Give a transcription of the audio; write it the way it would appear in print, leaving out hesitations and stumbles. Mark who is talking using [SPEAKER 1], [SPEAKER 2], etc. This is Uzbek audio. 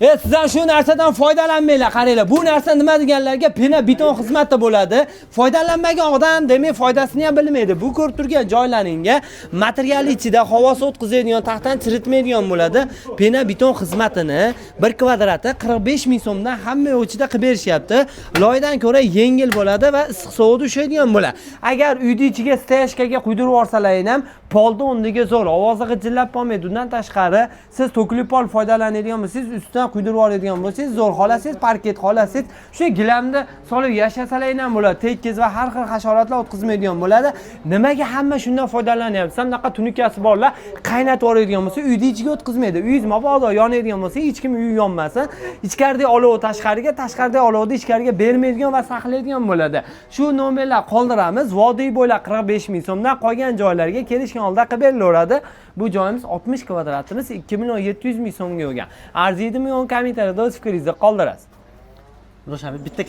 [SPEAKER 1] Sizlar shu narsadan foydalanmanglar, qaranglar. Bu narsa nima deganlarga pena beton xizmatda bo'ladi. Foydalanmagan odam demak foydasini ham bilmaydi. Bu ko'rib turgan joylaringga material ichida havosi o'tkazadigan, taxtdan chiritmaydigan bo'ladi. Pena beton xizmatini 1 kvadrati 45 ming so'mdan hamma o'chida qilib berishyapti. Loydan ko'ra yengil bo'ladi va issiq sovuqda ushlaydigan bo'ladi. Agar uyning ichiga steyashkaga quydirib yuborsalaring ham polda o'rniga zo'r, ovozi g'ijillab qolmaydi. Undan tashqari siz to'kilib pol foydalanadigan bo'lsangiz, ustidan quydirib yuboradigan bo'lsangiz, zo'r xolasangiz, parket xolasangiz, shu gilamni solib yashasalaring ham bo'ladi. Tekis va har xil hasharotlar o'tkazmaydigan bo'ladi. Nimaga hamma shundan foydalanyapti? Bunaqa tunukkasi borlar qaynatib yuboradigan bo'lsa, uyning ichiga o'tkazmaydi. Uyingiz mabodo yonadigan bo'lsa, hech kim uyi yonmasin. Ichkarida olov tashqariga, tashqarida olovni ichkariga bermaydigan va saqlaydigan bo'ladi. Shu nomerlar qoldiramiz. Vodiy bo'ylab 45 ming so'mdan qolgan joylarga kelishgan holda qilib berilaveradi. Bu joyimiz 60 kvadratimiz 2.700 ming so'mga bo'lgan. Arziydimi yo'q kommentariyada o'z fikringizni qoldirasiz.
[SPEAKER 2] Ro'shan bitta